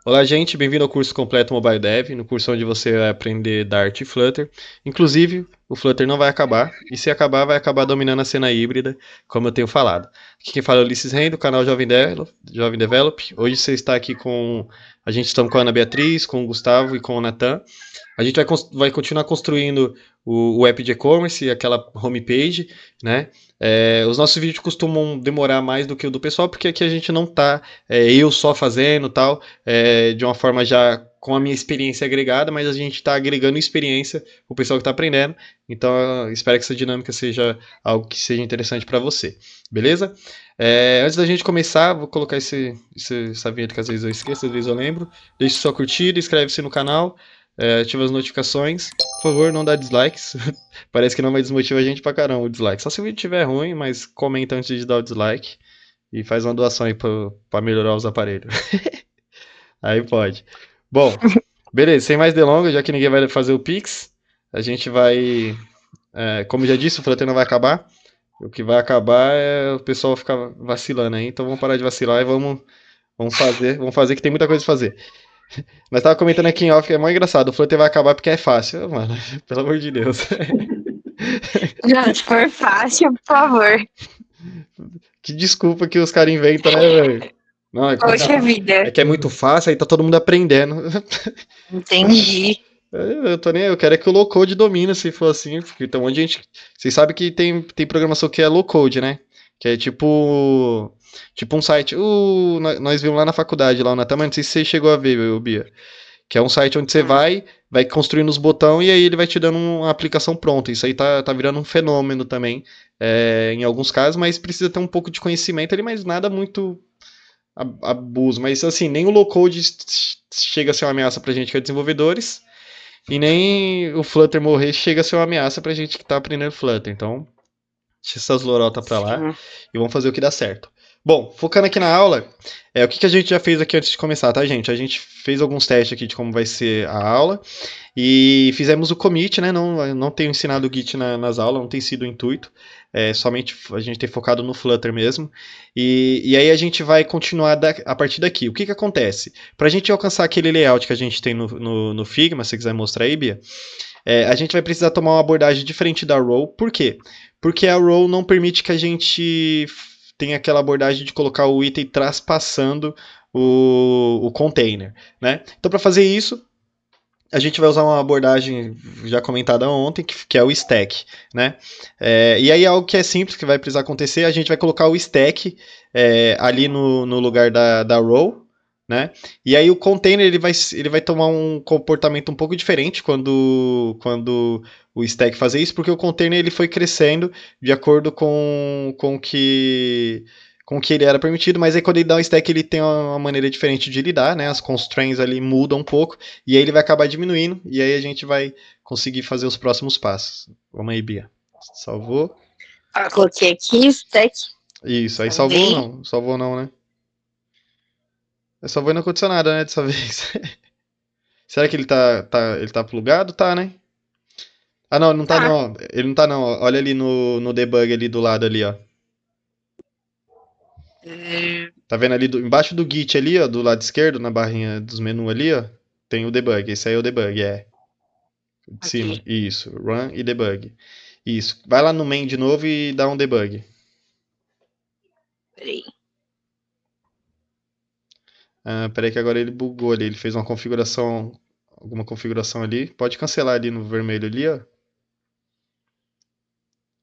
Olá, gente, bem-vindo ao curso completo Mobile Dev, no curso onde você vai aprender Dart e Flutter. Inclusive, o Flutter não vai acabar, e se acabar, vai acabar dominando a cena híbrida, como eu tenho falado. Aqui quem fala é o Ulisses Rei, do canal Jovem Develop. Hoje você está aqui com... A gente está com a Ana Beatriz, com o Gustavo e com o Natan. A gente vai continuar construindo o app de e-commerce, aquela homepage, né? Os nossos vídeos costumam demorar mais do que o do pessoal, porque aqui a gente não tá eu só fazendo tal, de uma forma já com a minha experiência agregada, mas a gente está agregando experiência para o pessoal que está aprendendo. Então, eu espero que essa dinâmica seja algo que seja interessante para você. Beleza? Antes da gente começar, vou colocar essa vinheta que às vezes eu esqueço, às vezes eu lembro. Deixe sua curtida, inscreve-se no canal, ativa as notificações. Por favor, não dá dislikes. Parece que não vai desmotivar a gente pra caramba o dislike. Só se o vídeo estiver ruim, mas comenta antes de dar o dislike. E faz uma doação aí pra melhorar os aparelhos. Aí pode. Bom, beleza, sem mais delongas, já que ninguém vai fazer o Pix, a gente vai. Como já disse, o Flutter não vai acabar. O que vai acabar é o pessoal ficar vacilando aí. Então vamos parar de vacilar e vamos fazer que tem muita coisa pra fazer. Nós tava comentando aqui em off que é muito engraçado. O Flutter vai acabar porque é fácil. Mano, pelo amor de Deus. Não, se for fácil, por favor. Que desculpa que os caras inventam, né, velho? Não, Poxa vida, é que é muito fácil, aí tá todo mundo aprendendo. entendi. Eu tô nem, eu quero é que o low code domine se for assim, porque tem um monte de gente. Vocês sabem que tem programação que é low code, né? Que é tipo um site. Nós vimos lá na faculdade, lá na Tama, não sei se você chegou a ver, Bia. Que é um site onde você Hum, vai construindo os botões e aí ele vai te dando uma aplicação pronta. Isso aí tá virando um fenômeno também, em alguns casos, mas precisa ter um pouco de conhecimento ali, mas nada muito abuso. Mas assim, nem o low code chega a ser uma ameaça pra gente que é desenvolvedores. E nem o Flutter morrer chega a ser uma ameaça pra gente que tá aprendendo Flutter. Então, deixa essas lorotas pra lá sim. e vamos fazer o que dá certo. Bom, focando aqui na aula, o que a gente já fez aqui antes de começar, tá, gente? A gente fez alguns testes aqui de como vai ser a aula e fizemos o commit, né? Não tenho ensinado o Git nas aulas, não tem sido o intuito. Somente a gente tem focado no Flutter mesmo. E aí a gente vai continuar a partir daqui. O que acontece? Para a gente alcançar aquele layout que a gente tem no Figma, se você quiser mostrar aí, Bia, a gente vai precisar tomar uma abordagem diferente da Row. Por quê? Porque a Row não permite que a gente tenha aquela abordagem de colocar o item traspassando o container, né? Então, para fazer isso, a gente vai usar uma abordagem já comentada ontem, que é o stack, né? E aí algo que é simples, que vai precisar acontecer, a gente vai colocar o stack ali no lugar da row, né? E aí o container ele vai tomar um comportamento um pouco diferente quando o stack fazer isso, porque o container ele foi crescendo de acordo com que ele era permitido, mas aí quando ele dá um stack ele tem uma maneira diferente de lidar, né? As constraints ali mudam um pouco, e aí ele vai acabar diminuindo, e aí a gente vai conseguir fazer os próximos passos. Vamos aí, Bia. Salvou? Coloquei aqui, stack, Isso, aí salvou ou salvei. não? Salvou não, né? Salvou e não aconteceu nada, né, dessa vez. Será que ele tá plugado? Tá, né? Ah, não, ele não tá Tá. não. Ele não tá não. Olha ali no debug ali do lado ali, ó. Tá vendo ali embaixo do Git ali, ó, do lado esquerdo, na barrinha dos menus ali, ó, tem o debug. Esse aí é o debug, de cima. Aqui, Isso, run e debug. Isso. Vai lá no main de novo e dá um debug. peraí. Peraí que agora ele bugou ali, ele fez alguma configuração ali. Pode cancelar ali no vermelho ali, ó,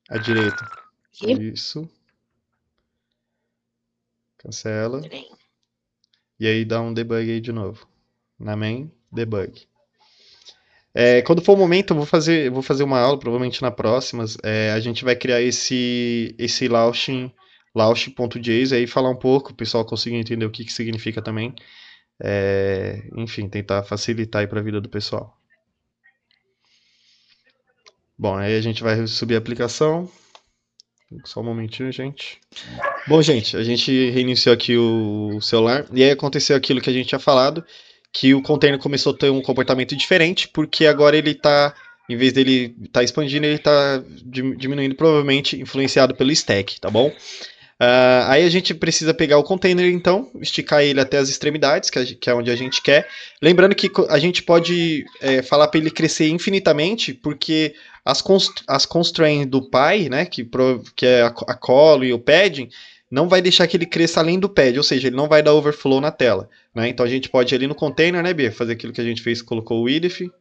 à direita. Aqui, Isso, cancela. peraí. E aí dá um debug aí de novo. Na main, debug. Quando for o momento, eu vou fazer uma aula, provavelmente na próxima. A gente vai criar esse launch.js aí falar um pouco, o pessoal conseguir entender o que significa também. Enfim, tentar facilitar aí para a vida do pessoal. Bom, aí a gente vai subir a aplicação. Só um momentinho, gente. Bom, gente, a gente reiniciou aqui o celular e aí aconteceu aquilo que a gente tinha falado, que o container começou a ter um comportamento diferente, porque agora ele está, em vez dele estar expandindo, ele está diminuindo, provavelmente influenciado pelo stack, tá bom? Aí a gente precisa pegar o container, então, esticar ele até as extremidades, que é onde a gente quer. Lembrando que a gente pode falar para ele crescer infinitamente, porque as constraints do pai, né, que é a colo e o padding, não vai deixar que ele cresça além do pad, ou seja, ele não vai dar overflow na tela. Né? Então a gente pode ir ali no container, né, Bia, fazer aquilo que a gente fez, colocou o width.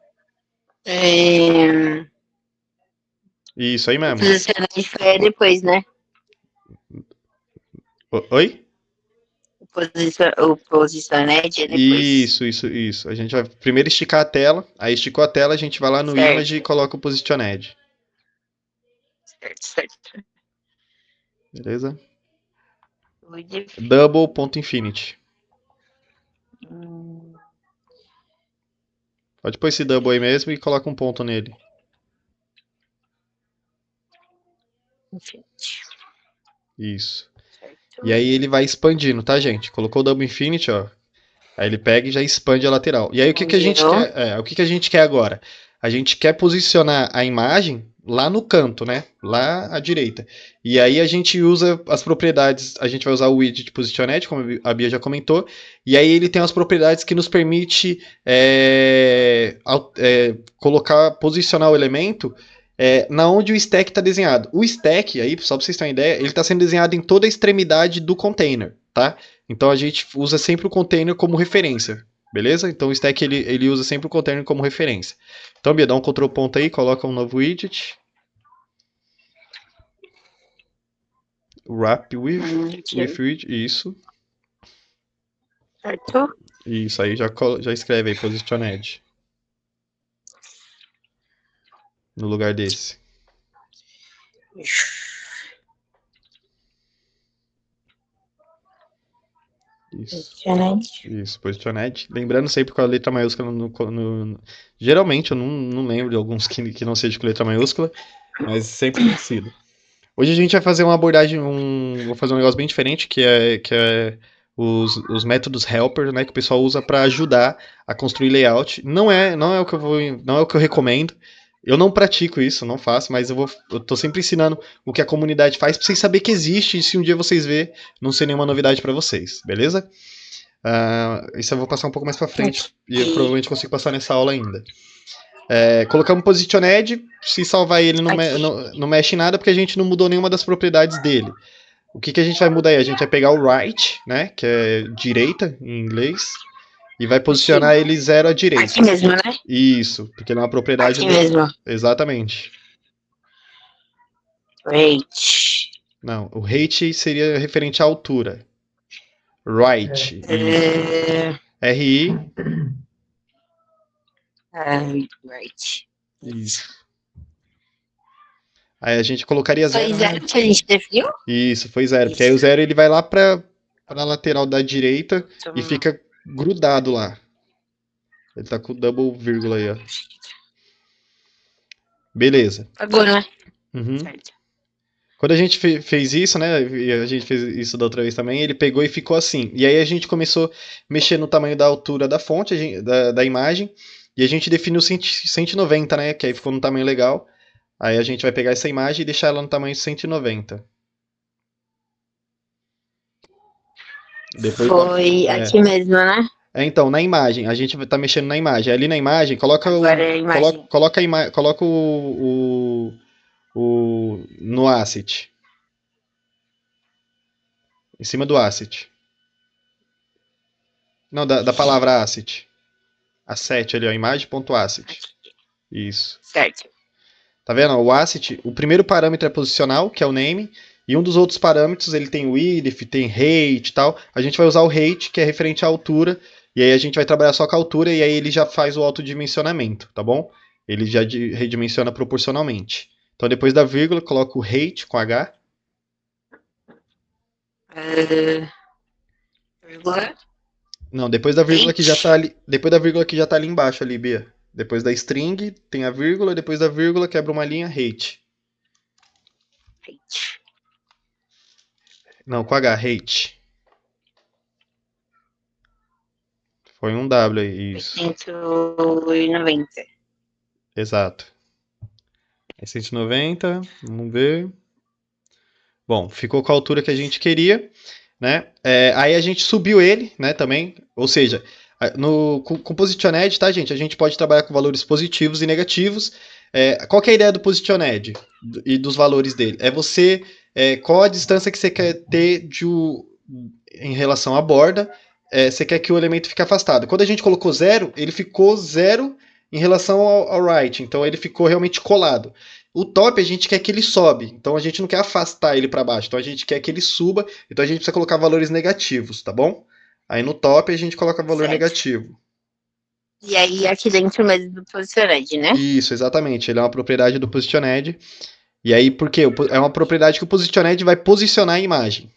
Isso aí mesmo. Posicionar depois, né? Oi? O posicionete é depois. Isso. A gente vai primeiro esticar a tela, aí esticou a tela, a gente vai lá no Certo. image e coloca o positioned. Certo. Beleza? Width. Double.infinity. Pode pôr esse double aí mesmo e coloca um ponto nele. Infinity. Isso. Certo. E aí ele vai expandindo, tá, gente? Colocou o double infinity, ó. Aí ele pega e já expande a lateral. E aí o que, que a gente quer? O que, que a gente quer agora? A gente quer posicionar a imagem lá no canto, né? Lá à direita. E aí a gente usa as propriedades, a gente vai usar o widget positioned, como a Bia já comentou, e aí ele tem as propriedades que nos permite colocar, posicionar o elemento na onde o stack está desenhado. O stack, aí, só para vocês terem uma ideia, ele está sendo desenhado em toda a extremidade do container, tá? Então a gente usa sempre o container como referência, beleza? Então o stack ele usa sempre o container como referência. Então, Bia, dá um Ctrl ponto aí, coloca um novo widget. Wrap with widget, isso. Certo. Isso, aí já escreve aí, positioned. No lugar desse. Isso, positioned. Lembrando sempre com a letra maiúscula geralmente eu não lembro de alguns que não sejam com letra maiúscula, mas sempre tem sido. Hoje a gente vai fazer uma abordagem, vou fazer um negócio bem diferente, que é os métodos helper, né, que o pessoal usa para ajudar a construir layout. Não é o que eu recomendo. Eu não pratico isso, não faço, mas eu tô sempre ensinando o que a comunidade faz para vocês saberem que existe e se um dia vocês ver, não ser nenhuma novidade para vocês, beleza? Isso eu vou passar um pouco mais para frente e eu provavelmente consigo passar nessa aula ainda. Colocamos positioned, se salvar ele não mexe em nada porque a gente não mudou nenhuma das propriedades dele. O que a gente vai mudar aí? A gente vai pegar o right, né, que é direita em inglês, e vai posicionar ele 0 à direita. Aqui mesmo, né? Isso, porque ele é uma propriedade... Aqui mesmo. Exatamente. Rate. Não, o rate seria referente à altura. Right, isso. R-I... Right. Isso. Aí a gente colocaria 0. Foi 0 que a gente definiu? Isso, foi 0. Porque aí o 0 ele vai lá pra lateral da direita e fica grudado lá. Ele tá com double vírgula aí, ó. Beleza. Agora, né? Uhum. Certo. Quando a gente fez isso, né? E a gente fez isso da outra vez também, ele pegou e ficou assim. E aí a gente começou a mexer no tamanho da altura da fonte, da imagem. E a gente definiu 190, né? Que aí ficou num tamanho legal. Aí a gente vai pegar essa imagem e deixar ela no tamanho 190. Depois foi aqui mesmo, né? Então, na imagem, a gente tá mexendo na imagem. Ali na imagem, coloca Agora é a imagem. coloca no asset. Em cima do asset. Não, da palavra asset. Asset ali, ó, imagem.asset. Isso. Certo. Tá vendo? O asset, o primeiro parâmetro é posicional, que é o name, e um dos outros parâmetros, ele tem width, tem height e tal. A gente vai usar o height, que é referente à altura, e aí a gente vai trabalhar só com a altura, e aí ele já faz o autodimensionamento, tá bom? Ele já redimensiona proporcionalmente. Então depois da vírgula, coloca o height com H. Vírgula. Não, depois da vírgula que já tá ali, depois da vírgula que já tá ali embaixo ali, Bia. Depois da string, tem a vírgula, depois da vírgula quebra uma linha, height. Não, com H, height. Foi um W aí, isso. 190. Exato. É 190, vamos ver. Bom, ficou com a altura que a gente queria, né? Aí a gente subiu ele, né, também. Ou seja, com Positioned, tá, gente? A gente pode trabalhar com valores positivos e negativos. Qual que é a ideia do Positioned e dos valores dele? Qual a distância que você quer ter em relação à borda? Você quer que o elemento fique afastado. Quando a gente colocou zero, ele ficou zero em relação ao right. Então ele ficou realmente colado. O top a gente quer que ele sobe, então a gente não quer afastar ele para baixo, então a gente quer que ele suba, então a gente precisa colocar valores negativos, tá bom? Aí no top a gente coloca valor Certo. negativo. E aí aqui dentro mesmo do Positioned, né? Isso, exatamente. Ele é uma propriedade do Positioned. E aí, por quê? É uma propriedade que o Positioned vai posicionar a imagem.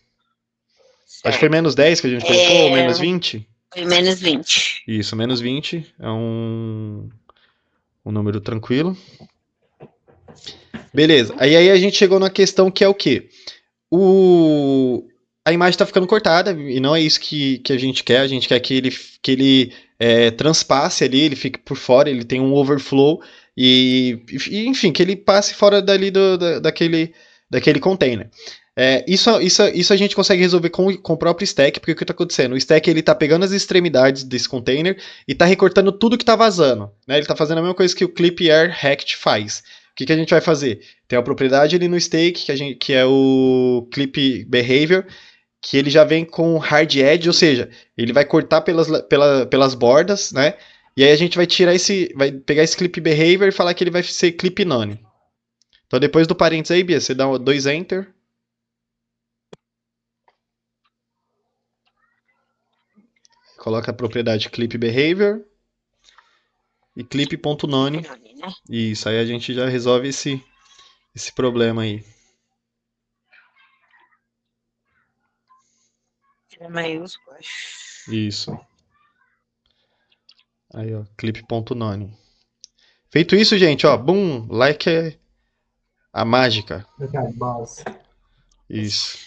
Acho que foi Certo. menos 10 que a gente colocou, ou menos 20? Foi menos 20. Isso, menos 20 é um número tranquilo. Beleza. Aí a gente chegou na questão que é o quê? A imagem está ficando cortada e não é isso que a gente quer. A gente quer que ele transpasse ali, ele fique por fora, ele tem um overflow enfim, que ele passe fora dali daquele container. Isso a gente consegue resolver com o próprio stack, porque o que está acontecendo? O stack ele está pegando as extremidades desse container e está recortando tudo que está vazando. Né? Ele está fazendo a mesma coisa que o clip air rect faz. O que a gente vai fazer? Tem uma propriedade ali no stake, que é o clip behavior, que ele já vem com hard edge, ou seja, ele vai cortar pelas bordas, né? E aí a gente vai pegar esse clip behavior e falar que ele vai ser clip none. Então depois do parênteses aí, Bia, você dá 2 enter. Coloca a propriedade clip behavior e clip.none. Isso, aí a gente já resolve esse problema aí. É maiúsculo, acho. Isso. Aí, ó, clip.none. Feito isso, gente, ó, boom, like é a mágica. Isso.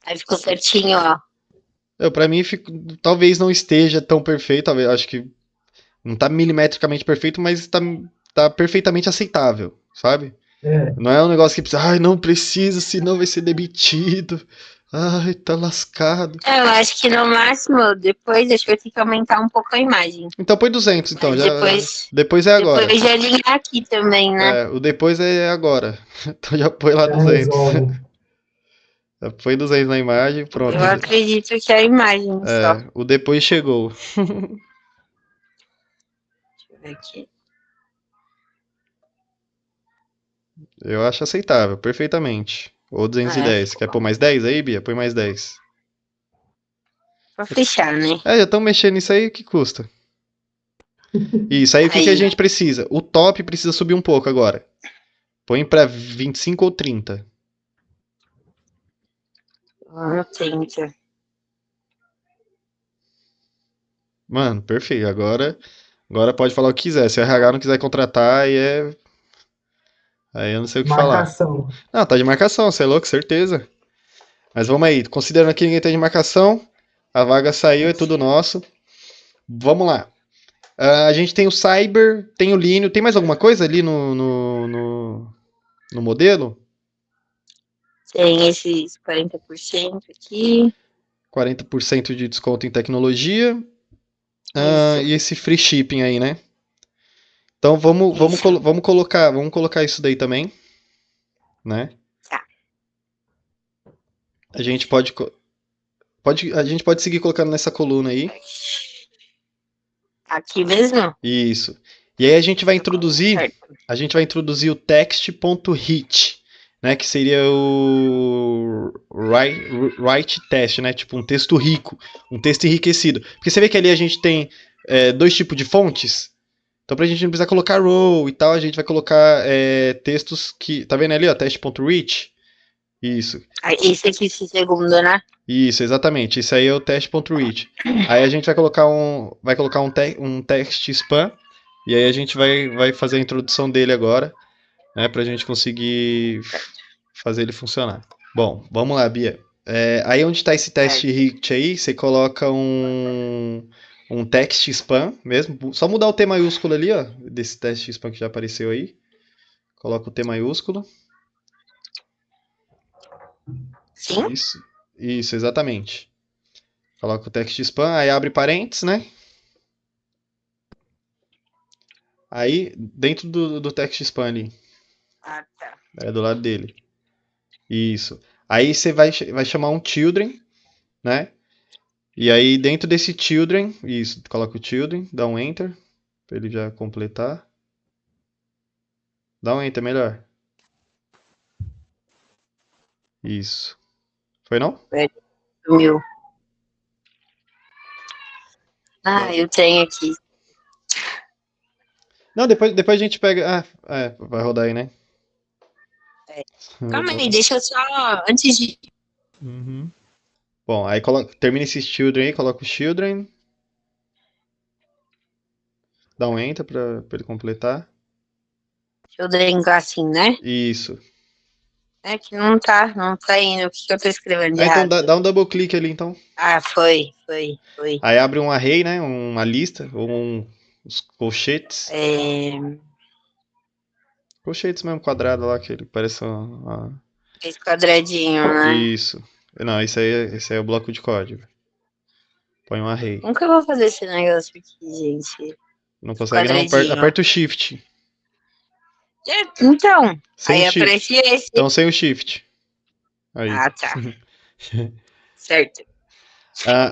Aí ficou certinho, ó. Pra mim, talvez não esteja tão perfeito, talvez, acho que não tá milimetricamente perfeito, mas tá perfeitamente aceitável, sabe? Não é um negócio que precisa, ai, não precisa, senão vai ser demitido. Ai, tá lascado. Eu acho que no máximo, depois, acho que vai ter que aumentar um pouco a imagem. Então põe 200, então. Mas Depois é agora. depois de alinhar aqui também, né? O depois é agora. Então já põe lá 200. Já põe 200 na imagem, pronto. Eu acredito que é a imagem só. O depois chegou. Deixa eu ver aqui. Eu acho aceitável, perfeitamente. Ou 210. Quer pôr mais 10 aí, Bia? Põe mais 10. Pra fechar, né? Já estão mexendo nisso aí, o que custa? Isso, aí o que a gente precisa? O top precisa subir um pouco agora. Põe pra 25 ou 30. 30. Mano, perfeito. Agora pode falar o que quiser. Se o RH não quiser contratar, aí eu não sei o que falar. Não, tá de marcação, você é louco, certeza. Mas vamos aí, considerando que ninguém tá de marcação, a vaga saiu, é tudo nosso. Vamos lá. A gente tem o Cyber, tem o Linux, tem mais alguma coisa ali no modelo? Tem esses 40% aqui. 40% de desconto em tecnologia. E esse free shipping aí, né? Então vamos colocar isso daí também, né? Tá. A gente a gente pode seguir colocando nessa coluna aí. Aqui mesmo? Isso. E aí a gente vai introduzir o text.hit, né, que seria o write test, né, tipo um texto rico, um texto enriquecido. Porque você vê que ali a gente tem 2 tipos de fontes. Então pra gente não precisar colocar row e tal, a gente vai colocar textos que, tá vendo ali, ó, test.reach? Isso. Esse aqui, esse segundo, né? Isso, exatamente. Isso aí é o test.reach. Aí a gente vai colocar um text spam. E aí a gente vai fazer a introdução dele agora, né, pra gente conseguir fazer ele funcionar. Bom, vamos lá, Bia. Aí onde está esse teste hit aí, você coloca um text spam mesmo. Só mudar o T maiúsculo ali, ó, desse teste spam que já apareceu aí. Coloca o T maiúsculo. Sim? Isso, exatamente. Coloca o text span, aí abre parênteses, né? Aí, dentro do text span ali, Ah, tá. do lado dele. Isso. Aí você vai chamar um children, né? E aí, dentro desse children, isso, coloca o children, dá um enter, pra ele já completar. Dá um enter melhor. Isso. Foi não? Peraí, sumiu. Ah, eu tenho aqui. Não, depois a gente pega. Ah, vai rodar aí, né? É. Calma aí, deixa eu só. Antes de. Uhum. Bom, aí termina esse children aí, coloca o children, dá um enter pra ele completar. Deixa eu brincar assim, né? Isso. É que não tá indo. O que que eu tô escrevendo de Ah, então errado? dá um double clique ali, então. Ah, foi. Aí abre um array, né? Uma lista, ou uns colchetes. É, Colchetes mesmo, quadrado lá, que ele parece esse quadradinho, né? Isso. Não, esse aí é o bloco de código. Põe um array. Nunca vou fazer esse negócio aqui, gente. Não Esse consegue não? quadradinho. Aperta o shift. Então, Sem o aí shift. aparece esse. Então sem o shift. Aí. Ah, tá. Certo.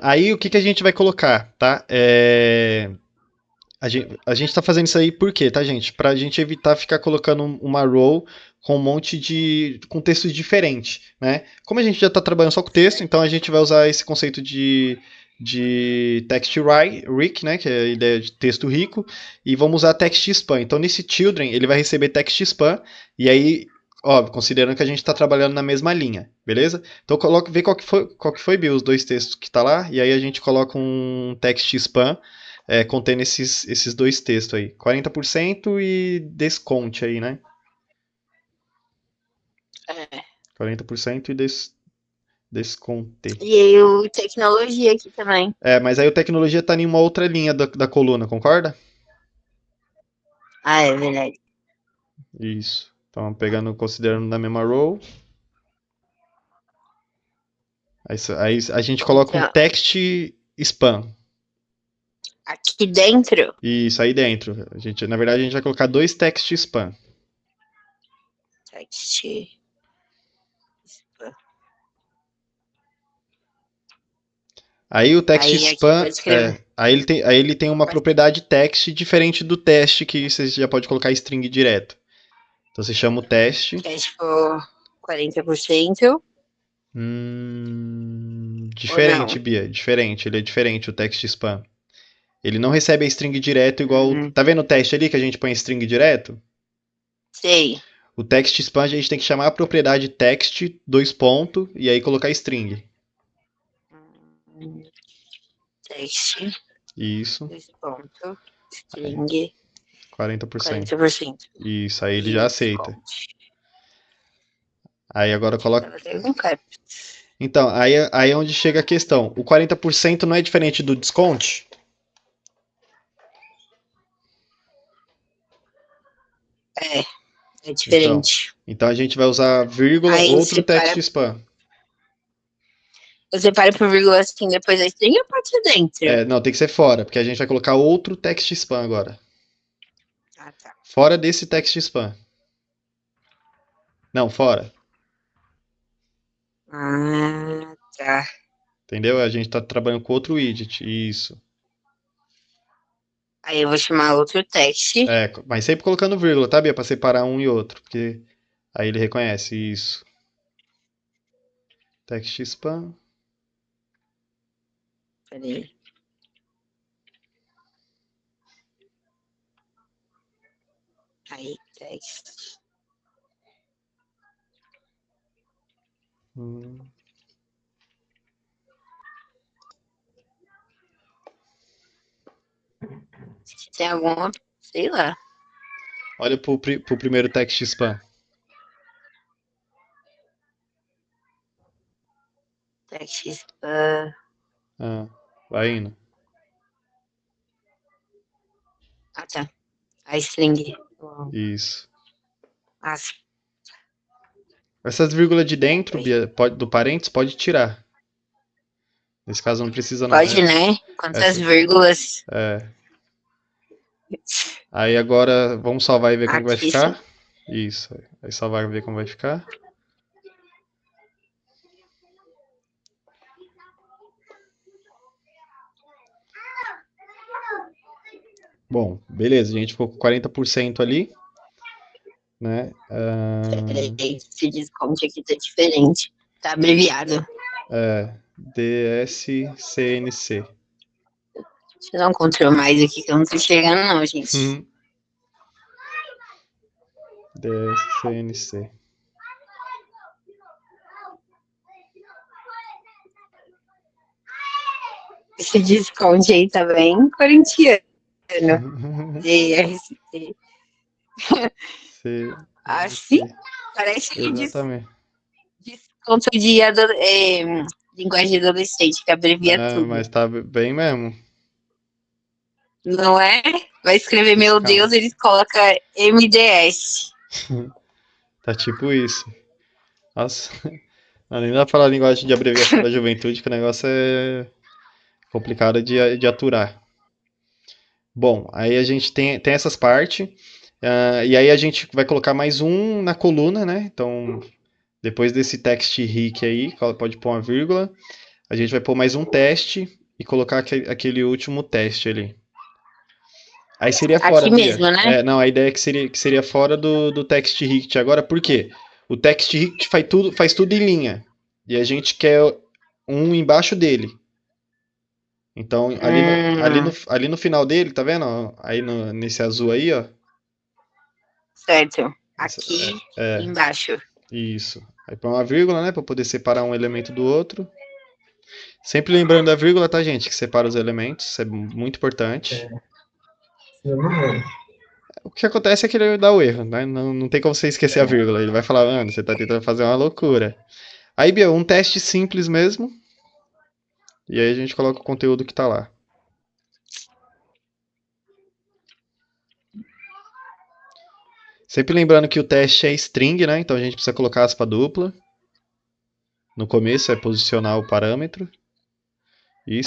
Aí o que a gente vai colocar, tá? A gente tá fazendo isso aí por quê, tá, gente? Pra gente evitar ficar colocando uma row com um monte com textos diferentes, né? Como a gente já tá trabalhando só com texto, então a gente vai usar esse conceito de text rich, né? Que é a ideia de texto rico, e vamos usar text span. Então nesse children ele vai receber text span, e aí, óbvio, considerando que a gente está trabalhando na mesma linha, beleza? Então vê qual que foi, Bill, os dois textos que tá lá, e aí a gente coloca um text span contendo esses dois textos aí. 40% e desconte aí, né? É. 40% e desconte. E aí o tecnologia aqui também. Mas aí a tecnologia tá em uma outra linha da coluna, concorda? Ah, é verdade. Isso. Então, considerando na mesma row. Aí a gente coloca um Então, text span. aqui dentro. Isso, aí dentro. Na verdade, a gente vai colocar dois text span. Text. Aí o text Aí aqui span, pode escrever. aí ele tem uma propriedade text diferente do teste que você já pode colocar string direto. Então você chama o teste. Que é tipo 40%. Ou Diferente, não? Bia, diferente. Ele é diferente, o text span. Ele não recebe a string direto igual. Hum, Tá vendo o teste ali que a gente põe string direto? sei. O text span a gente tem que chamar a propriedade text, dois pontos, e aí colocar string. Hum, Text. Isso, Dois pontos. String. 40%. 40%. Isso, aí ele já E aceita. desconto. Aí agora coloca. Tava até com cap. Então, aí é onde chega a questão. O 40% não é diferente do desconto? É, é Então, diferente. então a gente vai usar vírgula Aí outro text spam. você para por vírgula assim, depois a string ou pode ser dentro? Não, tem que ser fora, porque a gente vai colocar outro text spam agora. Ah, tá. Fora desse text spam. Não, fora. Ah, tá. Entendeu? A gente tá trabalhando com outro widget. Isso. Aí eu vou chamar outro text. Mas sempre colocando vírgula, tá, Bia? Pra separar um e outro. Porque aí ele reconhece. Isso. Text spam. Peraí. Aí, text. Hum. Se tem alguma, sei lá. Olha pro primeiro text spam. Text. Vai indo. Ah, tá. A string. Isso. Ah, Essas vírgulas de dentro, Bia, do parênteses, pode tirar. Nesse caso não precisa não. Pode, né? Quantas Essa, vírgulas Aí agora vamos salvar e ver como vai aqui, sim. ficar. Isso. Aí salvar e ver como vai ficar. Bom, beleza, a gente ficou com 40% ali, né? Peraí, esse desconto aqui tá diferente. Tá abreviado. DSCNC. Deixa eu dar um Ctrl mais aqui que eu não tô enxergando, não, gente. DSCNC. Esse desconto aí tá bem corintiano. DRC. Assim? Parece que Exatamente. desconto de linguagem de adolescente, que abrevia tudo. Mas tá bem mesmo. Não é? Vai escrever Mas meu calma. Deus, eles colocam MDS. Tá tipo isso. Nossa. Não, nem dá pra falar a linguagem de abreviação da juventude, que o negócio é complicado de aturar. Bom, aí a gente tem essas partes. E aí a gente vai colocar mais um na coluna, né? Então, depois desse text ric aí, pode pôr uma vírgula. A gente vai pôr mais um teste e colocar aquele último teste ali. Aí seria fora, Aqui Bia. mesmo, né? Não, a ideia é que seria fora do text rict agora, por quê? O text rict faz tudo em linha. E a gente quer um embaixo dele. Então, ali no final dele, tá vendo? Aí nesse azul aí, ó. Certo. Aqui embaixo. Isso. Aí põe uma vírgula, né? Pra poder separar um elemento do outro. Sempre lembrando da vírgula, tá, gente? Que separa os elementos. Isso é muito importante. O que acontece é que ele dá o erro, né? Não tem como você esquecer a vírgula. Ele vai falar, mano, você tá tentando fazer uma loucura. Aí, Bia, um teste simples mesmo. E aí a gente coloca o conteúdo que tá lá. Sempre lembrando que o teste é string, né? Então a gente precisa colocar aspa dupla. No começo é posicionar o parâmetro. E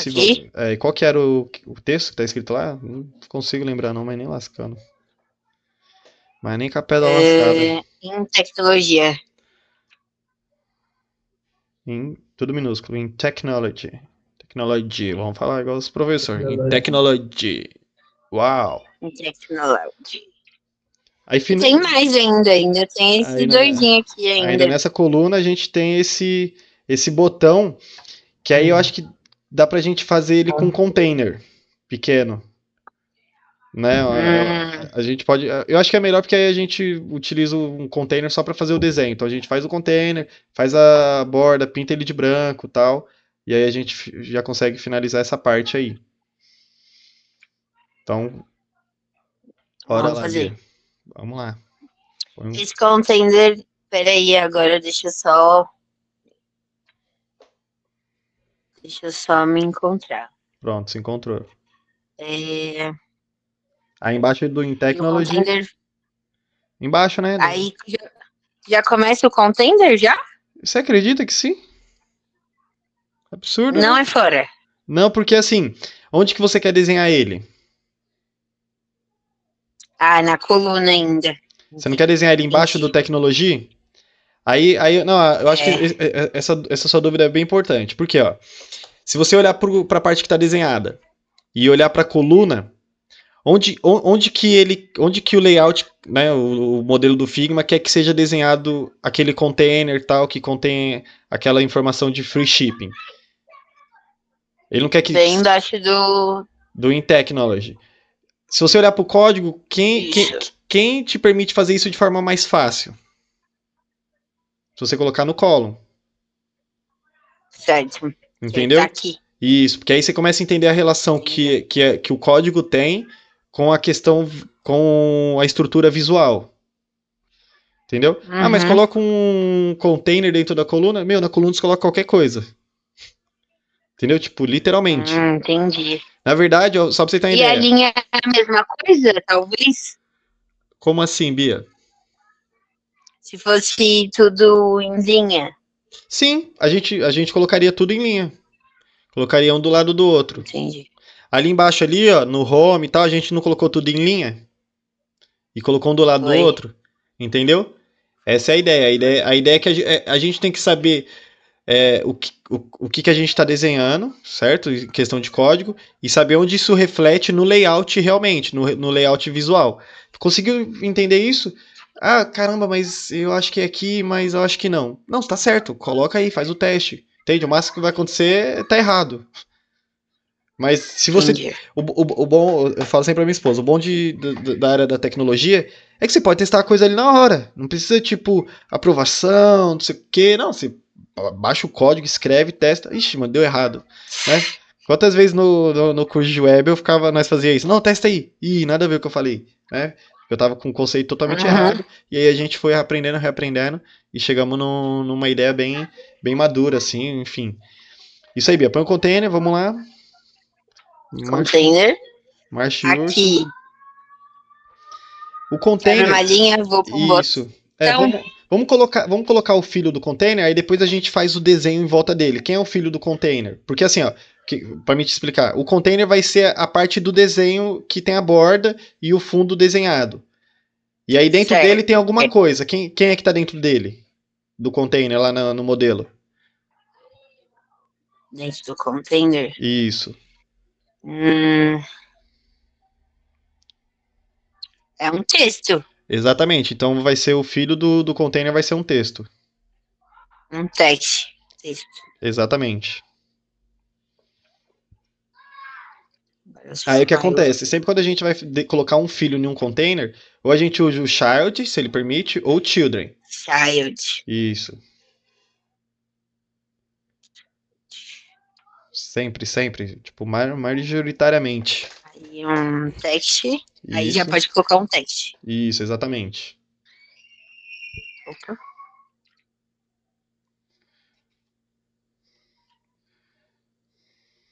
qual que era o texto que tá escrito lá? Não consigo lembrar não, mas nem lascando. Mas nem com a pedra lascada. Em tecnologia. Tudo minúsculo. Em technology. Technology. Vamos falar igual os professores. Em technology. Uau. Em technology. Aí, tem mais ainda tem esse doidinho aqui ainda. Ainda nessa coluna a gente tem esse botão, que aí eu acho que dá pra gente fazer ele com container pequeno. Né? A gente pode. Eu acho que é melhor porque aí a gente utiliza um container só para fazer o desenho. Então a gente faz o container, faz a borda, pinta ele de branco, tal, e aí a gente já consegue finalizar essa parte aí. Então, bora lá, Bia. Vamos lá. Esse container, peraí, agora deixa eu só me encontrar. Pronto, se encontrou. Aí embaixo do In Technology. Embaixo, né? Aí já começa o container já? Você acredita que sim? Absurdo. Não, né? É fora. Não, porque assim, onde que você quer desenhar ele? Na coluna ainda. Você não quer desenhar ele embaixo do Technology? Aí, não, eu acho que essa sua dúvida é bem importante. Porque, ó, se você olhar para a parte que está desenhada e olhar para a coluna, onde que o layout, né, o modelo do Figma quer que seja desenhado aquele container tal que contém aquela informação de free shipping. Ele não quer que bem embaixo do In Technology. Se você olhar para o código, quem te permite fazer isso de forma mais fácil? Se você colocar no column. Certo. Entendeu? Tá aqui. Isso, porque aí você começa a entender a relação que o código tem com a questão, com a estrutura visual. Entendeu? Uhum. Mas coloca um container dentro da coluna. Na coluna você coloca qualquer coisa. Entendeu? Tipo, literalmente. Entendi. Na verdade, só pra você ter uma ideia. E a linha é a mesma coisa, talvez? Como assim, Bia? Se fosse tudo em linha. Sim, a gente colocaria tudo em linha. Colocaria um do lado do outro. Entendi. Ali embaixo, ali, ó, no home e tal, a gente não colocou tudo em linha? E colocou um do lado do Foi. outro? Entendeu? Essa é a ideia. A ideia é que a gente tem que saber o que a gente está desenhando, certo? Em questão de código, e saber onde isso reflete no layout realmente, no layout visual. Conseguiu entender isso? Ah, caramba, mas eu acho que é aqui, mas eu acho que não. Não, tá certo, coloca aí, faz o teste. Entende? O máximo que vai acontecer é tá errado. Mas se você. Entendi. O bom, eu falo sempre pra minha esposa, o bom da área da tecnologia é que você pode testar a coisa ali na hora. Não precisa, tipo, aprovação, não sei o quê. Não, você baixa o código, escreve, testa. Ixi, mano, deu errado. Né? Quantas vezes no curso de web nós fazia isso? Não, testa aí. Ih, nada a ver com o que eu falei. Né? Eu tava com um conceito totalmente Uhum. errado. E aí a gente foi aprendendo, reaprendendo. E chegamos numa ideia bem madura, assim, enfim. Isso aí, Bia. Põe o container, vamos lá. Container. Marche urso. Aqui. O Quebra uma container. linha, vou para um Isso. botão. Vamos colocar o filho do container, aí depois a gente faz o desenho em volta dele. Quem é o filho do container? Porque assim, ó, para me te explicar, o container vai ser a parte do desenho que tem a borda e o fundo desenhado. E aí dentro dele tem Certo. alguma coisa. Quem é que tá dentro dele? Do container lá no modelo? Dentro do container. Isso. É um texto. Exatamente. Então vai ser o filho do container, vai ser um texto. Um text. Texto. Exatamente. Aí o que acontece? Sempre quando a gente vai colocar um filho em um container, ou a gente usa o child, se ele permite, ou children. Child. Isso. Sempre, sempre. Tipo, majoritariamente. Aí um text. Aí já Isso. pode colocar um text. Isso, exatamente. Opa.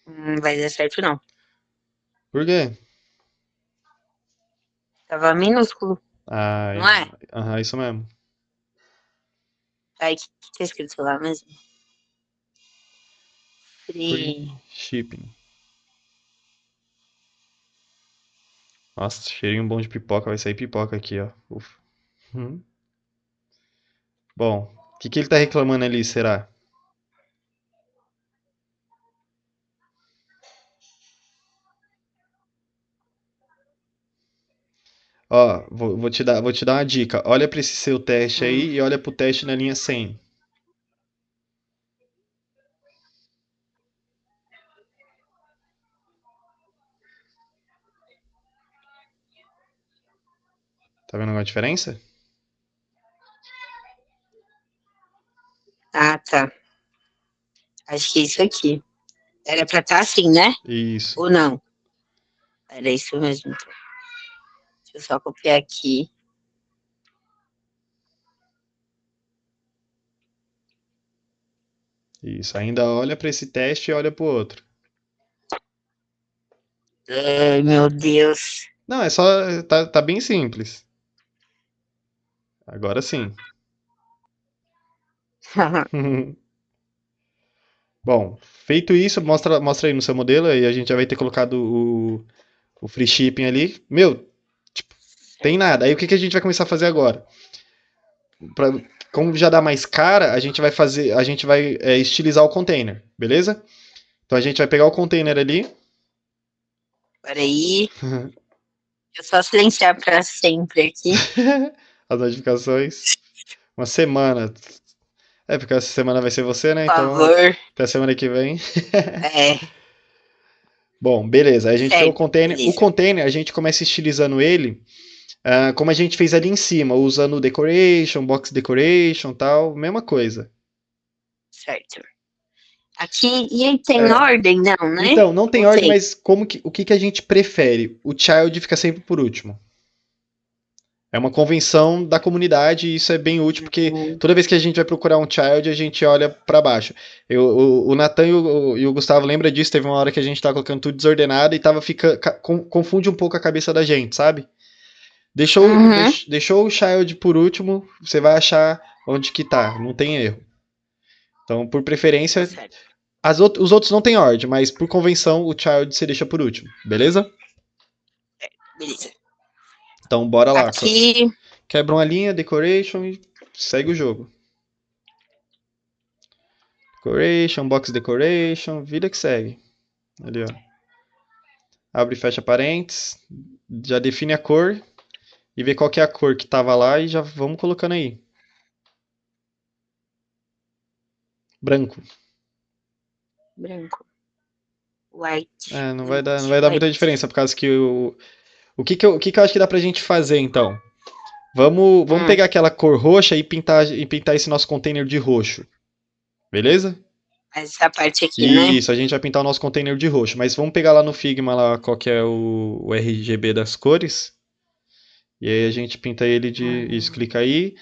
Não vai dar certo, não. Por quê? Tava minúsculo, Ah, não é? aham, isso mesmo. Aí que tá escrito lá mesmo. Free Free. shipping. Nossa, cheirinho bom de pipoca. Vai sair pipoca aqui, ó. Ufa. Hum. Bom, o que ele tá reclamando ali, será? Ó, vou te dar uma dica. Olha para esse seu teste aí e olha pro teste na linha 100. Tá vendo alguma diferença? Ah, tá. Acho que é isso aqui. Era pra estar assim, né? Isso. Ou não? Era isso mesmo. Então. Deixa eu só copiar aqui. Isso. Ainda olha para esse teste e olha pro outro. Ai, meu Deus. Não, é só. Tá bem simples. Agora sim. Bom, feito isso, mostra aí no seu modelo e a gente já vai ter colocado o free shipping ali. Meu, tipo, tem nada. Aí o que a gente vai começar a fazer agora? Pra, como já dá mais cara, a gente vai estilizar o container, beleza? Então a gente vai pegar o container ali. Peraí. Deixa eu só silenciar pra sempre aqui. As notificações. Uma semana. Porque essa semana vai ser você, né? Por Então, favor. até semana que vem. É. Bom, beleza. Aí a gente pega o Certo. container. O Beleza. container, a gente começa estilizando ele, como a gente fez ali em cima, usando o decoration, box decoration, tal, mesma coisa. Certo. Aqui, e aí tem ordem, não, né? Então, não tem Ou ordem, tem? mas o que a gente prefere? O child fica sempre por último. É uma convenção da comunidade e isso é bem útil, porque toda vez que a gente vai procurar um child, a gente olha para baixo. O Nathan e o Gustavo lembra disso, teve uma hora que a gente tava colocando tudo desordenado e confunde um pouco a cabeça da gente, sabe? Deixou o child por último, você vai achar onde que tá, não tem erro. Então, por preferência, os outros não tem ordem, mas por convenção o child você deixa por último, beleza? Beleza. Então, bora lá. Aqui. Quebra uma linha, decoration e segue o jogo. Decoration, box decoration, vida que segue. Ali, ó. Abre e fecha parênteses. Já define a cor. E vê qual que é a cor que tava lá e já vamos colocando aí. Branco. Branco. White. É, não vai dar muita diferença, por causa que o que eu acho que dá pra gente fazer, então? Vamos pegar aquela cor roxa e pintar esse nosso container de roxo. Beleza? Essa parte aqui, né? Isso, a gente vai pintar o nosso container de roxo. Mas vamos pegar lá no Figma lá qual que é o RGB das cores. E aí a gente pinta ele de... Isso, clica aí.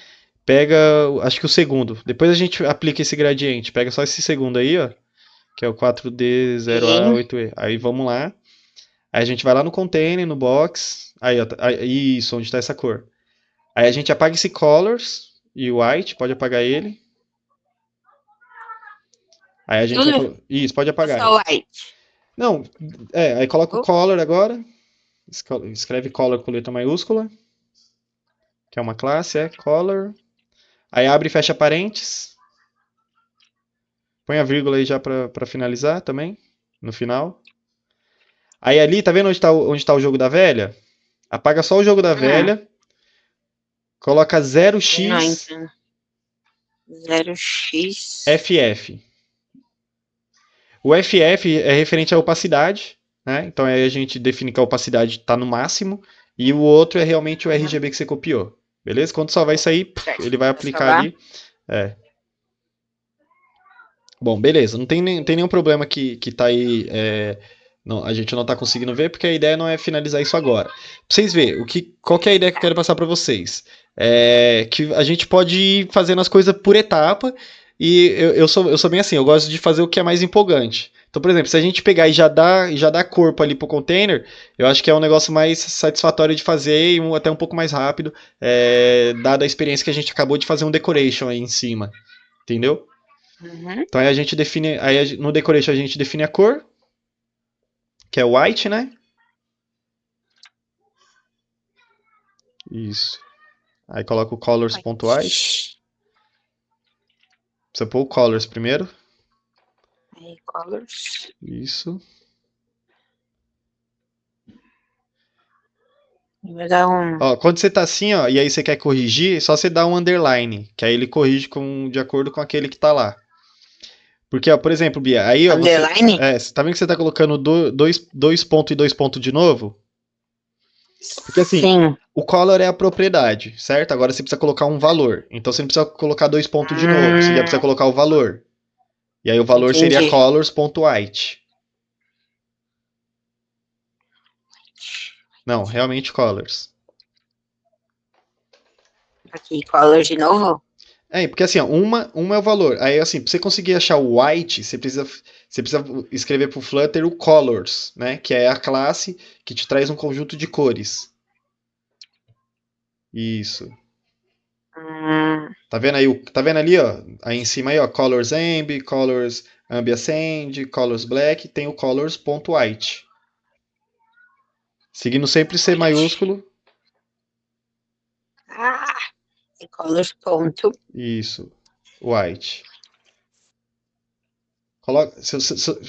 Pega, acho que o segundo. Depois a gente aplica esse gradiente. Pega só esse segundo aí, ó. Que é o 4D0A8E. Aí vamos lá. Aí a gente vai lá no container, no box. Aí, ó, isso, onde está essa cor. Aí a gente apaga esse colors e o white, pode apagar ele. Aí a gente vai... Isso, pode apagar. Só white. Não, aí coloca o color agora. Escreve color com letra maiúscula. Que é uma classe, color. Aí abre e fecha parênteses. Põe a vírgula aí já pra finalizar também. No final. Aí ali, tá vendo onde tá o jogo da velha? Apaga só o jogo da velha. Coloca 0x. 0x. FF. O FF é referente à opacidade, né? Então aí a gente define que a opacidade está no máximo. E o outro é realmente o RGB que você copiou. Beleza? Quando só vai sair, ele vai aplicar ali. Bom, beleza. Não tem nenhum problema que tá aí. Não, a gente não está conseguindo ver, porque a ideia não é finalizar isso agora. Pra vocês verem, qual que é a ideia que eu quero passar para vocês? Que a gente pode ir fazendo as coisas por etapa. E eu sou bem assim, eu gosto de fazer o que é mais empolgante. Então, por exemplo, se a gente pegar e já dá corpo ali pro container, eu acho que é um negócio mais satisfatório de fazer e até um pouco mais rápido, dada a experiência que a gente acabou de fazer um decoration aí em cima. Entendeu? Então aí a gente define. No decoration a gente define a cor, que é white, né? Isso. Aí coloca o colors.white. Precisa pôr o colors primeiro. Aí, colors. Isso. Vou dar Ó, quando você tá assim, ó, e aí você quer corrigir, só você dá um underline, que aí ele corrige de acordo com aquele que tá lá. Porque, ó, por exemplo, Bia, aí, ó, underline? você tá vendo que você tá colocando dois pontos e dois pontos de novo? Porque assim, Sim. O color é a propriedade, certo? Agora você precisa colocar um valor. Então você não precisa colocar dois pontos de novo, você já precisa colocar o valor. E aí o valor seria colors.white. Não, realmente colors. Aqui, colors de novo? Porque assim, ó, uma é o valor. Aí assim, pra você conseguir achar o white, você precisa escrever pro Flutter o colors, né? Que é a classe que te traz um conjunto de cores. Isso. Tá vendo aí? Tá vendo ali, ó? Aí em cima aí, ó, colors ambi, colors ambiascend, colors black, tem o colors.white. Seguindo sempre C maiúsculo. É colors ponto. Isso. White.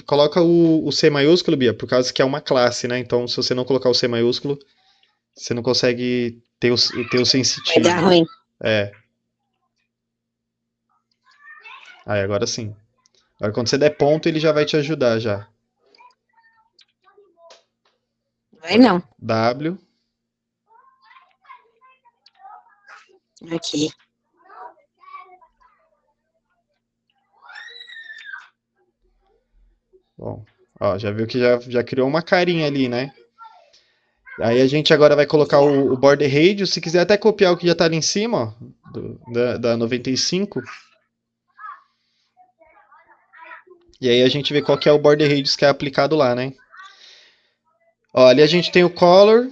Coloca o C maiúsculo, Bia, por causa que é uma classe, né? Então, se você não colocar o C maiúsculo, você não consegue ter o sensitivo. Vai dar ruim. Aí, agora sim. Agora, quando você der ponto, ele já vai te ajudar já. Vai não. W. Aqui. Bom, ó, já viu que já criou uma carinha ali, né? Aí a gente agora vai colocar o border radius. Se quiser até copiar o que já tá ali em cima, ó, da 95. E aí a gente vê qual que é o border radius que é aplicado lá, né? Ó, ali a gente tem o color.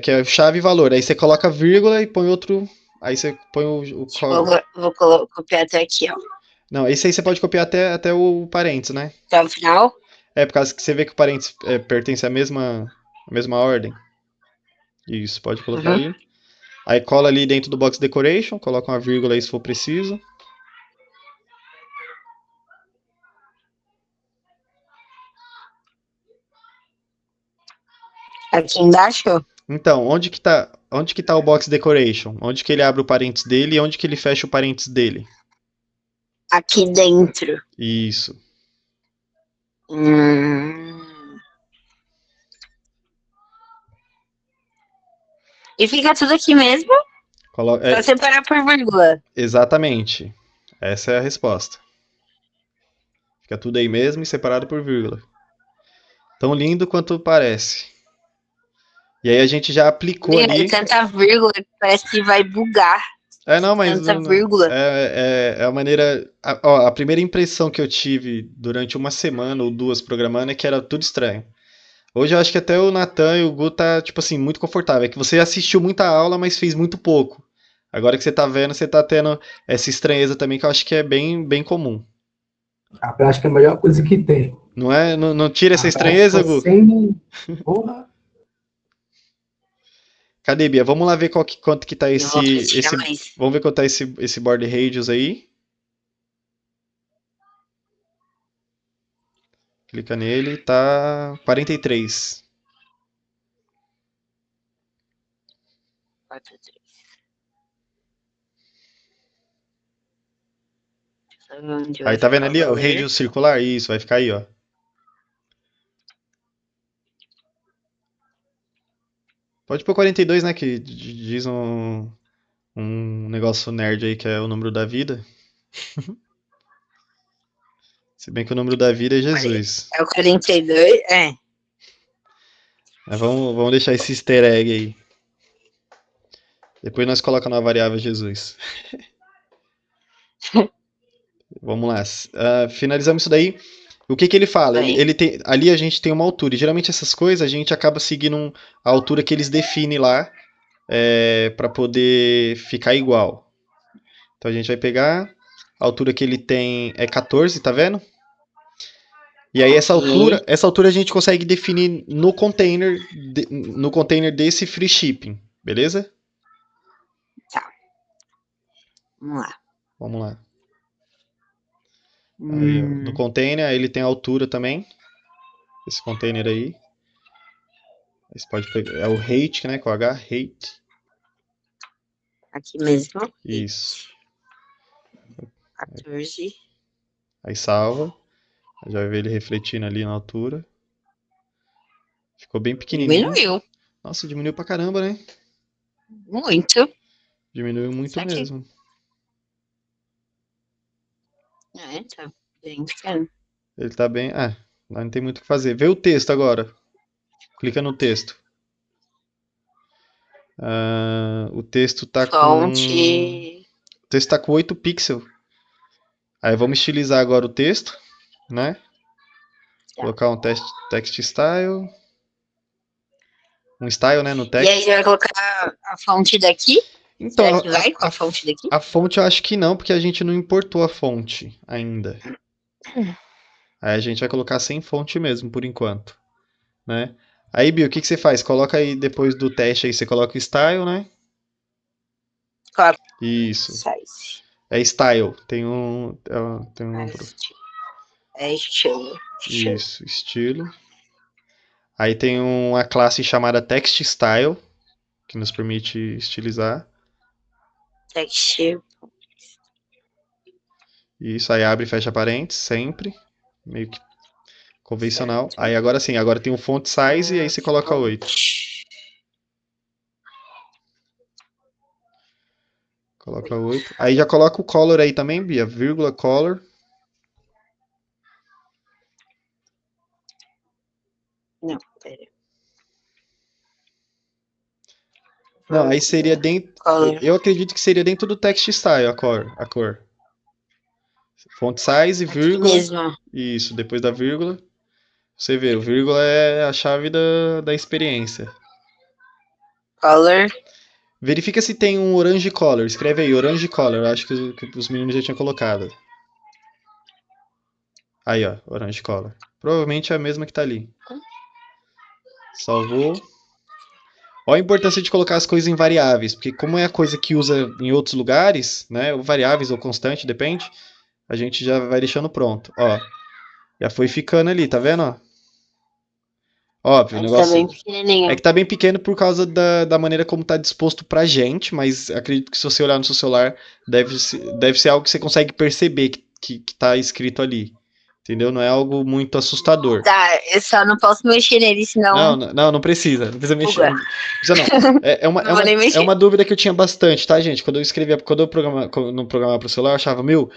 que é chave e valor. Aí você coloca vírgula e põe outro. Aí você põe Vou copiar até aqui, ó. Não, esse aí você pode copiar até o parênteses, né? Até o final. É, por causa que você vê que o parênteses pertence à mesma ordem. Isso, pode colocar aí. Aí cola ali dentro do box decoration, coloca uma vírgula aí se for preciso. Aqui embaixo. Então, onde que tá o box decoration? Onde que ele abre o parênteses dele e onde que ele fecha o parênteses dele? Aqui dentro. Isso. E fica tudo aqui mesmo? Só separar por vírgula. Exatamente. Essa é a resposta. Fica tudo aí mesmo e separado por vírgula. Tão lindo quanto parece. E aí a gente já aplicou ali. Tanta vírgula que parece que vai bugar. Não, mas Tanta vírgula. é a maneira. A primeira impressão que eu tive durante uma semana ou duas programando é que era tudo estranho. Hoje eu acho que até o Natan e o Gu tá, tipo assim, muito confortável. É que você assistiu muita aula, mas fez muito pouco. Agora que você tá vendo, você tá tendo essa estranheza também, que eu acho que é bem, bem comum. A prática é a melhor coisa que tem. Não é? Não tira essa estranheza, Gu? Sem... Porra. Cadê, Bia? Vamos lá ver quanto que tá esse. Mais. Vamos ver quanto tá esse border radius aí. Clica nele, tá 43. 43. Aí tá vendo ali, ó, o radius circular? Isso, vai ficar aí, ó. Pode pôr 42, né? Que diz um negócio nerd aí que é o número da vida. Se bem que o número da vida é Jesus. É o 42, Mas vamos deixar esse easter egg aí. Depois nós colocamos na variável Jesus. Vamos lá. Finalizamos isso daí. O que ele fala? Ele tem, ali a gente tem uma altura. E geralmente essas coisas a gente acaba seguindo a altura que eles definem lá para poder ficar igual. Então a gente vai pegar a altura que ele tem é 14, tá vendo? E aí essa altura a gente consegue definir no container desse free shipping, beleza? Tá. Vamos lá. Aí, ó, no container ele tem a altura também. Esse container aí. Você pode pegar, é o height, né, com H, height. Aqui mesmo. Isso. 14. Aí salva. Já vai ver ele refletindo ali na altura. Ficou bem pequenininho. Diminuiu. Nossa, diminuiu pra caramba, né? Muito. Diminuiu muito mesmo. Tá bem pequeno. Ele tá bem... não tem muito o que fazer. Vê o texto agora. Clica no texto. O texto tá Fonte. O texto tá com 8 pixels. Aí vamos estilizar agora o texto, né? Colocar um text style. Um style, né, no text. E aí você vai colocar a fonte daqui? Então, será que vai com a fonte daqui? A fonte eu acho que não, porque a gente não importou a fonte ainda. Aí a gente vai colocar sem fonte mesmo, por enquanto. Né? Aí, Bill, o que você faz? Coloca aí, depois do teste aí, você coloca o style, né? Coloca. Isso. Size. É style. Tem um é estilo. Isso, estilo. Aí tem uma classe chamada text style, que nos permite estilizar. Text. Isso, aí abre e fecha parênteses, sempre. Meio que convencional. Aí agora sim, agora tem o font size e aí você coloca 8. Coloca 8. Aí já coloca o color aí também, Bia. Vírgula color. Não, pera. Não, aí seria dentro... Color. Eu acredito que seria dentro do text style a cor. Font size, vírgula. Mesmo. Isso, depois da vírgula. Você vê, o vírgula é a chave da experiência. Color. Verifica se tem um orange color. Escreve aí, orange color. Acho que os meninos já tinham colocado. Aí, ó, orange color. Provavelmente é a mesma que tá ali. Salvou. Olha a importância de colocar as coisas em variáveis, porque como é a coisa que usa em outros lugares, né, ou variáveis ou constante, depende, a gente já vai deixando pronto. Ó, já foi ficando ali, tá vendo? Ó? Óbvio, o Aí tá bem negócio é pequenininho. que tá bem pequeno por causa da maneira como tá disposto pra gente, mas acredito que se você olhar no seu celular, deve ser algo que você consegue perceber que tá escrito ali. Entendeu? Não é algo muito assustador. Tá, eu só não posso mexer nele, senão Não precisa. Não precisa mexer. buga. Não precisa não. Não vou nem É mexer. uma dúvida que eu tinha bastante, tá, gente? Quando eu não programava pro celular, eu achava, meu,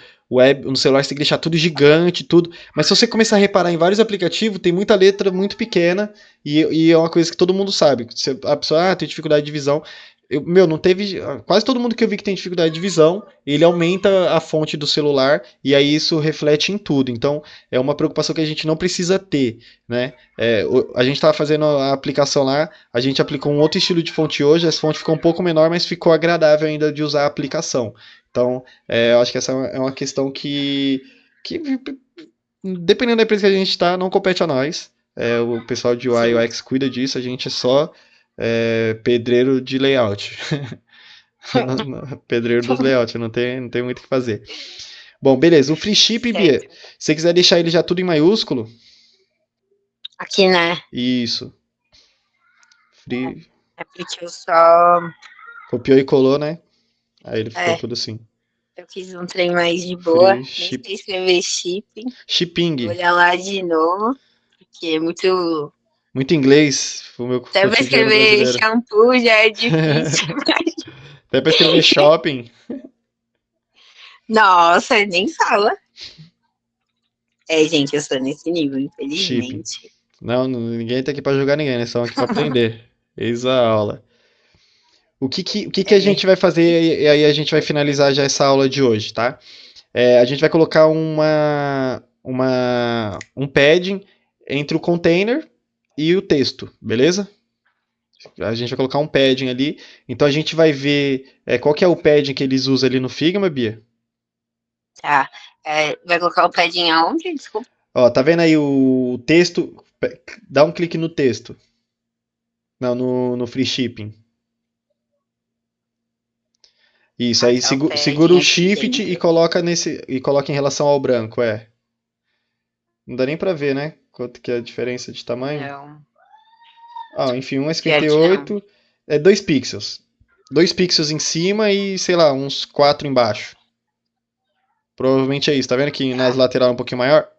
no celular você tem que deixar tudo gigante, tudo. Mas se você começar a reparar em vários aplicativos, tem muita letra muito pequena e é uma coisa que todo mundo sabe. A pessoa, tem dificuldade de visão. Não teve. Quase todo mundo que eu vi que tem dificuldade de visão, ele aumenta a fonte do celular e aí isso reflete em tudo. Então, é uma preocupação que a gente não precisa ter, né? A gente estava fazendo a aplicação lá, a gente aplicou um outro estilo de fonte hoje, essa fonte ficou um pouco menor, mas ficou agradável ainda de usar a aplicação. Então, eu acho que essa é uma questão que dependendo da empresa que a gente está, não compete a nós. O pessoal de UI e UX cuida disso, a gente é só pedreiro de layout. Pedreiro dos layouts, não tem muito o que fazer. Bom, beleza. O free ship, Bia, Certo. se você quiser deixar ele já tudo em maiúsculo, Aqui, né? isso. Free. É porque eu só. Copiou e colou, né? Aí ele ficou É, tudo assim. eu quis um trem mais de boa. Free Nem ship. sei escrever shipping. Vou Shipping. olhar lá de novo. Porque é muito. Muito inglês, o meu Até pra cotidiano escrever brasileiro. shampoo já é difícil. Até pra escrever shopping. Nossa, nem fala. Gente, eu sou nesse nível, Shipping. infelizmente. Não, ninguém tá aqui pra julgar ninguém, né? Estão aqui pra aprender. Eis a aula. O que a gente vai fazer e aí a gente vai finalizar já essa aula de hoje, tá? A gente vai colocar um padding entre o container e o texto, beleza? A gente vai colocar um padding ali. Então a gente vai ver qual que é o padding que eles usam ali no Figma, Bia. Tá. Vai colocar o padding aonde? Desculpa. Ó, tá vendo aí o texto? Dá um clique no texto. Não, no free shipping. Isso, aí Tá o padding segura o aqui shift dentro. e coloca em relação ao branco, Não dá nem pra ver, né? Quanto que é a diferença de tamanho. Não. Enfim, 1 é Pior que não. 58, 2 pixels. 2 pixels em cima e, sei lá, uns 4 embaixo. Provavelmente é isso. Tá vendo que nas laterais é um pouquinho maior?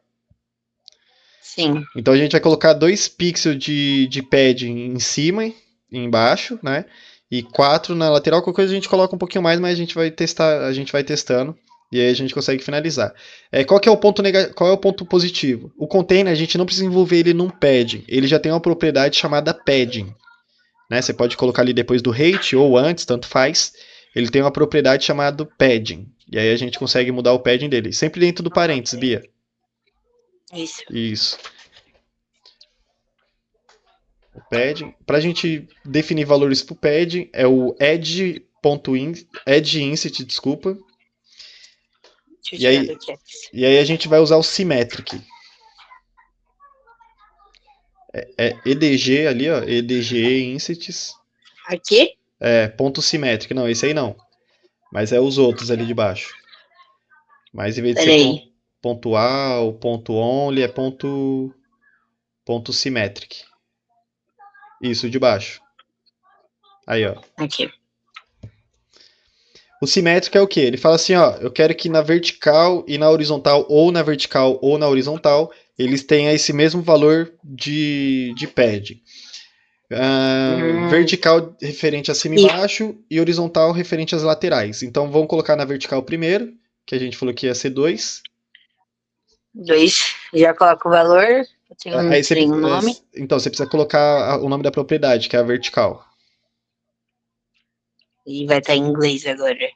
Sim. Então a gente vai colocar 2 pixels de padding em cima e embaixo, né? E 4 na lateral. Qualquer coisa a gente coloca um pouquinho mais, mas a gente vai testando. E aí a gente consegue finalizar. Qual é o ponto positivo? O container a gente não precisa envolver ele num padding. Ele já tem uma propriedade chamada padding. Né? Você pode colocar ali depois do rate ou antes, tanto faz. Ele tem uma propriedade chamada padding. E aí a gente consegue mudar o padding dele. Sempre dentro do parênteses, Bia. Isso. O padding. Para a gente definir valores para o padding, é o edge_inset, desculpa. E aí a gente vai usar o symmetric. EDG ali, ó. EDG insets. Aqui? Ponto simétrico. Não, esse aí não. Mas é os outros ali de baixo. Mas em vez de ser ponto A ou ponto only, é ponto symmetric. Isso, de baixo. Aí, ó. Aqui. O simétrico é o quê? Ele fala assim, ó, eu quero que na vertical e na horizontal, ou na vertical ou na horizontal, eles tenham esse mesmo valor de pad. Vertical referente a cima e baixo e horizontal referente às laterais. Então vamos colocar na vertical primeiro, que a gente falou que ia ser 2. 2. Já coloca o valor. Tem um nome. Então você precisa colocar o nome da propriedade, que é a vertical. E vai estar em inglês agora.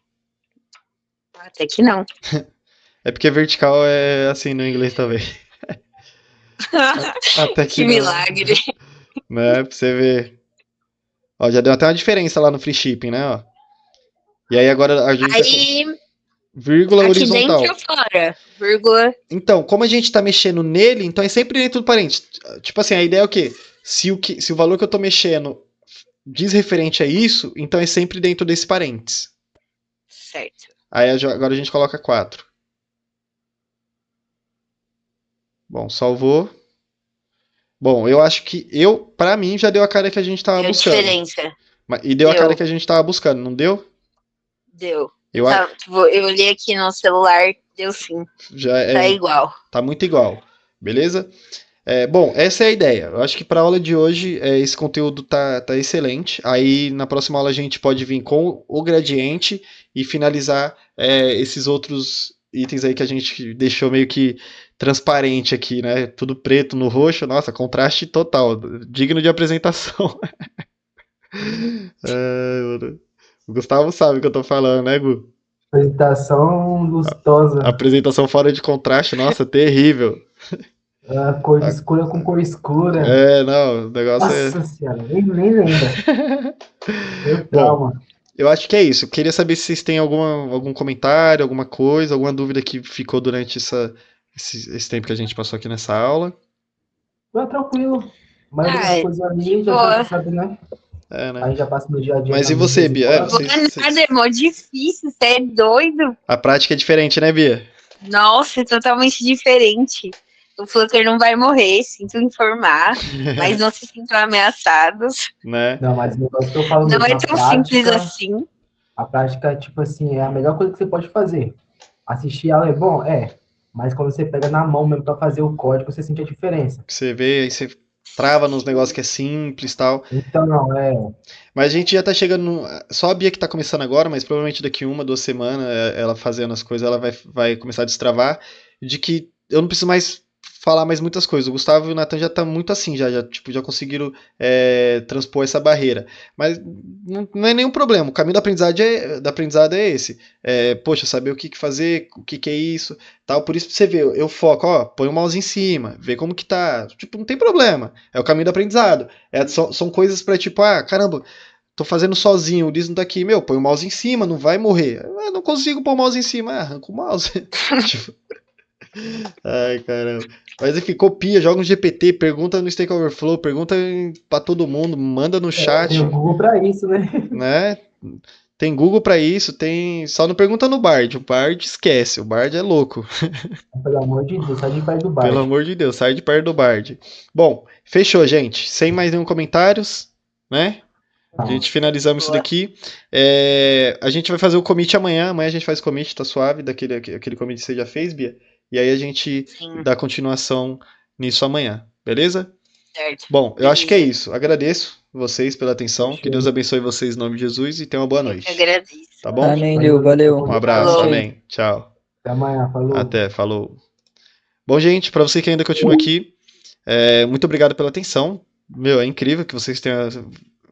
Até que não. É porque vertical é assim no inglês também. Até que milagre. Né? Pra você ver. Ó, já deu até uma diferença lá no free shipping, né? Ó. E aí agora a gente Aí, vírgula aqui horizontal. dentro ou fora? Vírgula. Então, como a gente tá mexendo nele, então é sempre dentro do parênteses. Tipo assim, a ideia é o quê? Se o valor que eu tô mexendo diz referente a isso, então é sempre dentro desse parênteses. Certo. Aí agora a gente coloca 4. Bom, salvou. Bom, eu acho que pra mim, já deu a cara que a gente tava Deu buscando. diferença. E deu a Deu. cara que a gente tava buscando, não deu? Deu. Eu Eu olhei aqui no celular, deu sim. já Tá igual. Tá muito igual, beleza? Bom, essa é a ideia. Eu acho que para a aula de hoje esse conteúdo tá excelente. Aí na próxima aula a gente pode vir com o gradiente e finalizar esses outros itens aí que a gente deixou meio que transparente aqui, né? Tudo preto no roxo. Nossa, contraste total. Digno de apresentação. O Gustavo sabe o que eu tô falando, né, Gu? Apresentação lustosa. Apresentação fora de contraste, nossa, terrível. A cor escura com cor escura. Não, o negócio Nossa senhora, nem lembra. Meu Bom, trauma. eu acho que é isso. Eu queria saber se vocês têm algum comentário, alguma coisa, alguma dúvida que ficou durante esse tempo que a gente passou aqui nessa aula. Não, tranquilo. Mas as coisas ali já sabe, né? Né? Aí já passa no dia a dia. Mas e você, Bia? Nada, é mó difícil, você é doido. A prática é diferente, né, Bia? Nossa, é totalmente diferente. O Flutter não vai morrer, sinto informar, mas não se sintam ameaçados. Né? Não, mas o negócio que eu falo Não mesmo, é tão simples assim. A prática, tipo assim, é a melhor coisa que você pode fazer. Assistir aula é bom? É. Mas quando você pega na mão mesmo pra fazer o código, você sente a diferença. Você vê, aí você trava nos negócios que é simples e tal. Então, não, Mas a gente já tá chegando. Só a Bia que tá começando agora, mas provavelmente daqui 1, 2 semanas, ela fazendo as coisas, ela vai começar a destravar. De que eu não preciso mais falar mais muitas coisas. O Gustavo e o Nathan já tá muito assim, já conseguiram transpor essa barreira. Mas não é nenhum problema. O caminho da aprendizado é esse. Poxa, saber o que fazer, o que é isso, tal. Por isso você vê, eu foco, ó, põe o mouse em cima, vê como que tá. Tipo, não tem problema. É o caminho do aprendizado. São coisas pra tipo, caramba, tô fazendo sozinho, o Liz não tá aqui, põe o mouse em cima, não vai morrer. Eu não consigo pôr o mouse em cima, arranca o mouse. Tipo, ai, caramba. Mas enfim, copia, joga um GPT, pergunta no Stack Overflow, pergunta pra todo mundo, manda no chat. Tem o Google pra isso, né? Tem Google pra isso, só não pergunta no Bard. O Bard esquece, o Bard é louco. Pelo amor de Deus, sai de perto do Bard. Pelo amor de Deus, sai de perto do Bard. Bom, fechou, gente. Sem mais nenhum comentários, né? A gente finalizamos isso daqui. A gente vai fazer o commit amanhã. Amanhã a gente faz o commit, tá suave, aquele commit que você já fez, Bia. E aí a gente dá continuação nisso amanhã, beleza? Certo. Bom, eu acho que é isso. Agradeço vocês pela atenção. Que Deus abençoe vocês em nome de Jesus e tenham uma boa noite. Eu agradeço. Tá bom? Amém, Deus. Valeu. Um abraço, Falou. amém. Tchau. Até amanhã, falou. Até, falou. Bom, gente, para você que ainda continua aqui, muito obrigado pela atenção. É incrível que vocês tenham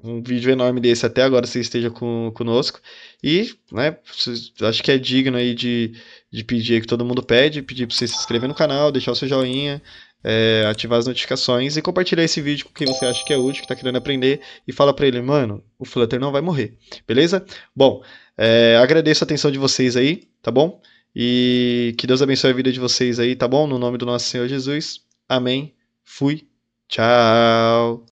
um vídeo enorme desse até agora, você esteja conosco. E, né, acho que é digno aí de pedir aí que todo mundo pedir para você se inscrever no canal, deixar o seu joinha, ativar as notificações e compartilhar esse vídeo com quem você acha que é útil, que tá querendo aprender, e fala para ele, mano, o Flutter não vai morrer, beleza? Bom, agradeço a atenção de vocês aí, tá bom? E que Deus abençoe a vida de vocês aí, tá bom? No nome do nosso Senhor Jesus. Amém. Fui. Tchau.